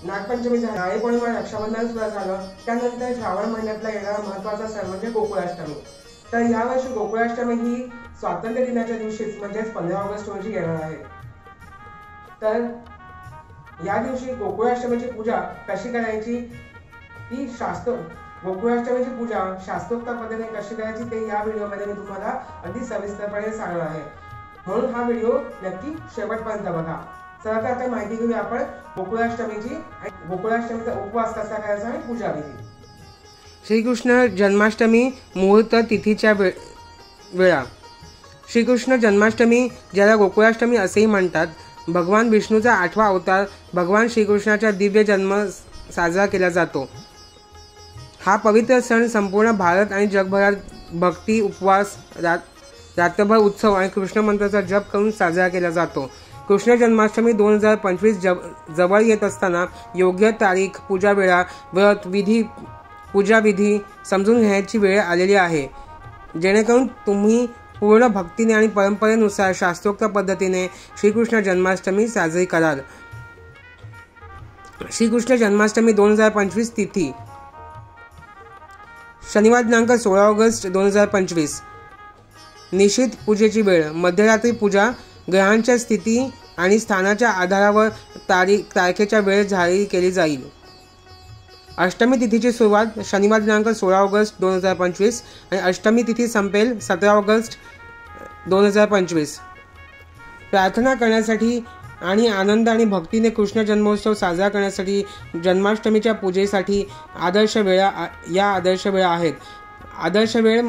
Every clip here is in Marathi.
नागपंचमी झाली, नारळी पौर्णिमा, रक्षाबंधन सुद्धा झालं. त्यानंतर श्रावण महिन्यातला येणारा महत्त्वाचा सण म्हणजे गोकुळाष्टमी. तर यावर्षी गोकुळाष्टमी ही स्वातंत्र्य दिनाच्या दिवशीच म्हणजेच 15 ऑगस्ट रोजी येणार आहे. तर या दिवशी गोकुळाष्टमीची पूजा कशी करायची, ती गोकुळाष्टमीची पूजा शास्त्रोक्त पद्धतीने कशी करायची ते या व्हिडिओमध्ये मी तुम्हाला अगदी सविस्तरपणे सांगणार आहे. म्हणून हा व्हिडिओ नक्की शेवटपर्यंत बघा. चला तर आता माहिती घेऊया आपण गोकुळाष्टमीची आणि गोकुळाष्टमीचा उपवास कसा करायचा आणि पूजा विधी. श्रीकृष्ण जन्माष्टमी मुहूर्त तिथीच्या वेळा. श्रीकृष्ण जन्माष्टमी, ज्याला गोकुळाष्टमी असेही म्हणतात, भगवान विष्णूचा 8वा अवतार भगवान श्रीकृष्णाचा दिव्य जन्म साजरा केला जातो. हा पवित्र सण संपूर्ण भारत आणि जगभरात भक्ती, उपवास, रात्रभर उत्सव आणि कृष्ण मंत्राचा जप करून साजरा केला जातो. कृष्ण जन्माष्टमी 2025 जवळ येत असताना योग्य तारीख, पूजा वेळा, व्रत विधी, पूजा विधी समजून घेण्याची वेळ आलेली आहे, जेणेकरून तुम्ही पूर्ण भक्तीने आणि परंपरेनुसार शास्त्रोक्त पद्धतीने श्रीकृष्ण जन्माष्टमी साजरी कराल. श्रीकृष्ण जन्माष्टमी 2025 तिथी शनिवार दिनांक 16 ऑगस्ट 2025. निश्चित पूजेची वेळ मध्यरात्री. पूजा ग्रहांच्या स्थिती आणि स्थानाच्या आधारावर तारखेच्या वेळ जाहीर केली जाईल. अष्टमी तिथीची सुरुवात शनिवार दिनांक 16 ऑगस्ट 2025 आणि अष्टमी तिथी संपेल 17 ऑगस्ट 2025. प्रार्थना करण्यासाठी आणि आनंद आणि भक्तीने कृष्ण जन्मोत्सव साजरा करण्यासाठी जन्माष्टमीच्या पूजेसाठी आदर्श वेळा आहेत. आदर्श वेळ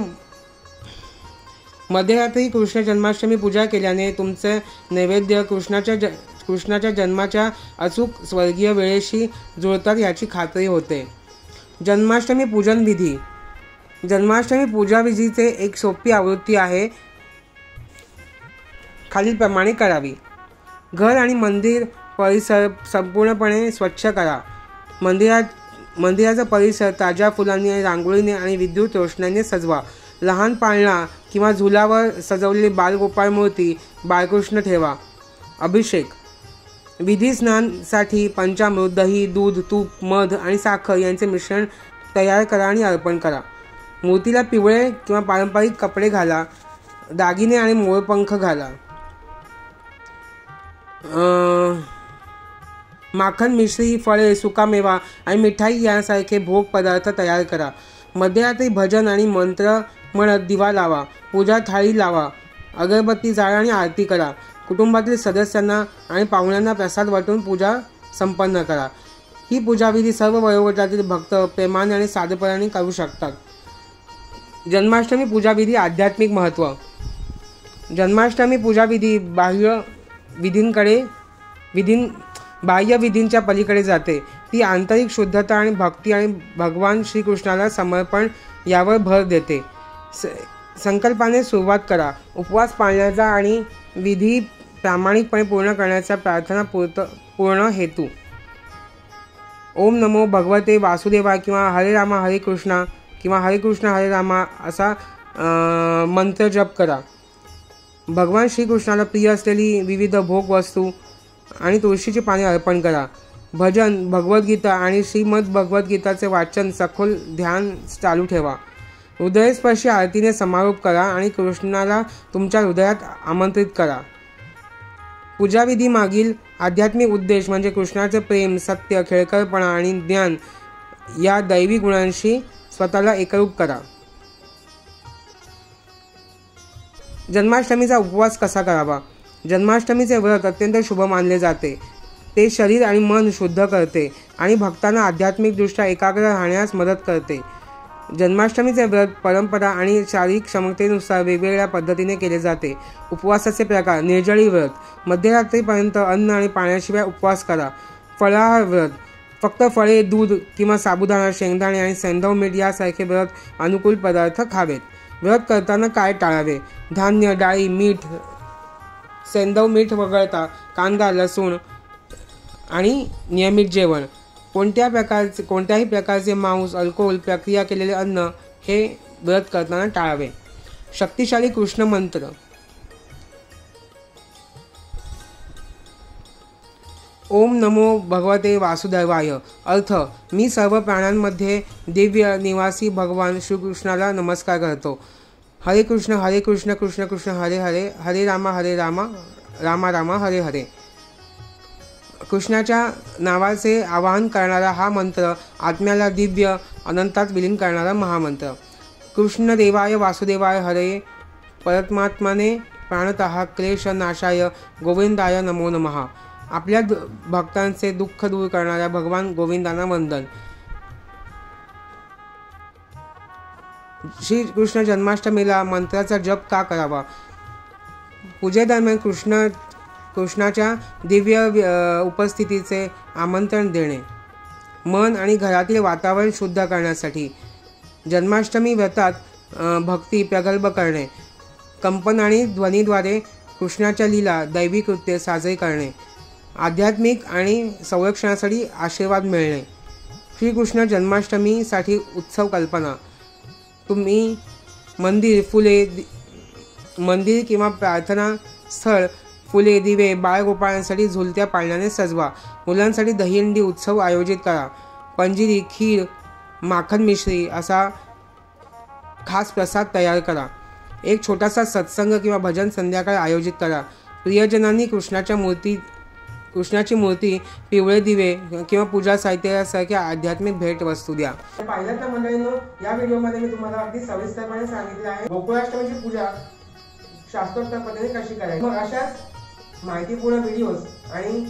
मध्यरात्री. कृष्ण जन्माष्टमी पूजा केल्याने तुमचे नैवेद्य कृष्णाच्या जन्माच्या अचूक स्वर्गीय वेळेशी जुळतात याची खात्री होते. जन्माष्टमी पूजन विधी. जन्माष्टमी पूजा विधीचे एक सोपी आवृत्ती आहे, खालीलप्रमाणे करावी. घर आणि मंदिर परिसर संपूर्णपणे स्वच्छ करा. मंदिराचा परिसर ताज्या फुलांनी आणि रांगोळीने आणि विद्युत रोषणाईने सजवा. लहान पाळणा किंवा झुलावर सजवलेली बालगोपाळ मूर्ती, बाळकृष्ण ठेवा. अभिषेक विधी. स्नानासाठी पंचामृत, दही, दूध, तूप, मध आणि साखर यांचे मिश्रण तयार करा आणि अर्पण करा. मूर्तीला पिवळे किंवा पारंपरिक कपडे घाला. दागिने आणि मोरपंख घाला. माखन, मिश्री, फळे, सुकामेवा आणि मिठाई यांसारखे भोग पदार्थ तयार करा. मध्यरात्री भजन आणि मंत्र म्हणत दिवा लावा. पूजा थाळी लावा. अगरबत्ती जाळा आणि आरती करा. कुटुंबातील सदस्यांना आणि पाहुण्यांना प्रसाद वाटून पूजा संपन्न करा. ही पूजाविधी सर्व वयोगटातील भक्त प्रेमाने आणि साधेपणाने करू शकतात. जन्माष्टमी पूजाविधी. आध्यात्मिक महत्त्व. जन्माष्टमी पूजाविधी बाह्य विधींच्या पलीकडे जाते. ती आंतरिक शुद्धता आणि भक्ती आणि भगवान श्रीकृष्णाला समर्पण यावर भर देते. संकल्पाने सुरुवात करा. उपवास पाळण्याचा आणि विधी प्रामाणिकपणे पूर्ण करण्याचा प्रार्थनापूर्ण हेतू. ओम नमो भगवते वासुदेवा किंवा हरे रामा हरे कृष्णा किंवा हरे कृष्ण हरे रामा असा मंत्र जप करा. भगवान श्रीकृष्णाला प्रिय असलेली विविध भोग वस्तू आणि तुळशीची पाने अर्पण करा. भजन, भगवद्गीता आणि श्रीमद भगवद्गीताचे वाचन, सखोल ध्यान चालू ठेवा. हृदयस्पर्शी आरतीने समारोप करा आणि कृष्णाला तुमच्या हृदयात आमंत्रित करा. पूजाविधी मागील आध्यात्मिक उद्देश म्हणजे कृष्णाचे प्रेम, सत्य, खेळकरपणा आणि ज्ञान या दैवी गुणांशी स्वतःला एकरूप करा. जन्माष्टमीचा उपवास कसा करावा. जन्माष्टमीचे व्रत अत्यंत शुभ मानले जाते. ते शरीर आणि मन शुद्ध करते आणि भक्तांना आध्यात्मिकदृष्ट्या एकाग्र राहण्यास मदत करते. जन्माष्टमीचे व्रत परंपरा आणि शारीरिक क्षमतेनुसार वेगवेगळ्या पद्धतीने केले जाते. उपवासाचे प्रकार. निर्जळी व्रत. मध्यरात्रीपर्यंत अन्न आणि पाण्याशिवाय उपवास करा. फळाहार व्रत. फक्त फळे, दूध किंवा साबुदाणा, शेंगदाणे आणि सैंधव मीठ यासारखे व्रत अनुकूल पदार्थ खावेत. व्रत करताना काय टाळावे. धान्य, डाळी, मीठ, सैंधव मीठ वगळता कांदा, लसूण आणि नियमित जेवण. कोणत्याही प्रकारचे मांस, अल्कोहोल, प्रक्रिया केलेले अन्न हे व्रत करताना टाळावे. शक्तिशाली कृष्ण मंत्र. ओम नमो भगवते वासुदेवाय। अर्थ, मी सर्व प्राण्यांमध्ये दिव्य निवासी भगवान श्रीकृष्णाला नमस्कार करतो। हरे कृष्ण कृष्ण कृष्ण हरे हरे, हरे राम राम राम हरे हरे। कृष्णाच्या नावाचे आवाहन करणारा हा मंत्र आत्म्याला दिव्य अनंतात विलीन करणारा महामंत्र। कृष्ण देवाय वासुदेवाय हरे, परमात्मने प्राणतः क्लेश नाशाय गोविंदाय नमो नमः। आपल्या भक्तांचे दुःख दूर करणाऱ्या भगवान गोविंदांना वंदन। श्री कृष्ण जन्माष्टमीला मंत्राचा जप का करावा? पूजेदरम्यान कृष्णाच्या दिव्य उपस्थितीचे आमंत्रण देणे, मन आणि घरातील वातावरण शुद्ध करण्यासाठी। जन्माष्टमी व्रतात भक्ती प्रगल्भ करणे, कंपन आणि ध्वनीद्वारे कृष्णाच्या लीला दैवी कृत्ये साजरे करणे, आध्यात्मिक आणि संरक्षणासाठी आशीर्वाद मिळणे। श्रीकृष्ण जन्माष्टमीसाठी उत्सव कल्पना। तुम्ही मंदिर किंवा प्रार्थना स्थळ फुले, दिवे, बाळगोपाळांसाठी झुलत्या पाळण्याने सजवा। मुलांसाठी दहीहंडी उत्सव आयोजित करा। पंजिरी, खीर, माखन मिश्री असा खास प्रसाद तयार करा। एक छोटासा सत्संग किंवा भजन संध्याकाळ आयोजित करा। प्रियजनांनी कृष्णाची मूर्ती, पिवळे दिवे किंवा पूजा साहित्यासारख्या आध्यात्मिक भेटवस्तू द्या। पाहिलं तर मंडळींनो, या व्हिडिओमध्ये मी तुम्हाला अगदी सविस्तरपणे सांगितले आहे गोकुळाष्टमीची पूजा शास्त्रोक्त पद्धतीने कशी करायची। मग अशाच माहितीपूर्ण व्हिडिओज आणि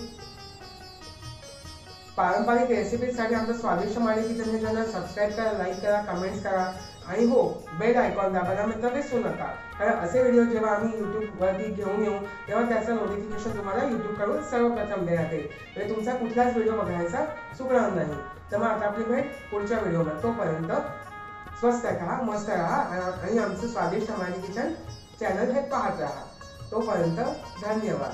पारंपरिक रेसिपीसाठी आमचं स्वादिष्ट मालिकेचं चॅनल सबस्क्राईब करा, लाईक करा, कमेंट्स करा आणि हो, बेल आयकॉन दाबायला मात्र विसरू नका। कारण असे व्हिडिओ जेव्हा आम्ही यूट्यूबवरती घेऊन येऊ तेव्हा त्याचं नोटिफिकेशन तुम्हाला यूट्यूबकडून सर्वप्रथम देण्यात येईल, म्हणजे तुमचा कुठलाच व्हिडिओ बघायचा चुकणार नाही। तर मग आता आपली भेट पुढच्या व्हिडिओमध्ये। तोपर्यंत स्वस्त राहा, मस्त राहा आणि आमचं स्वादिष्ट मालिकेचं चॅनल हे पाहत राहा। तोपर्यंत धन्यवाद।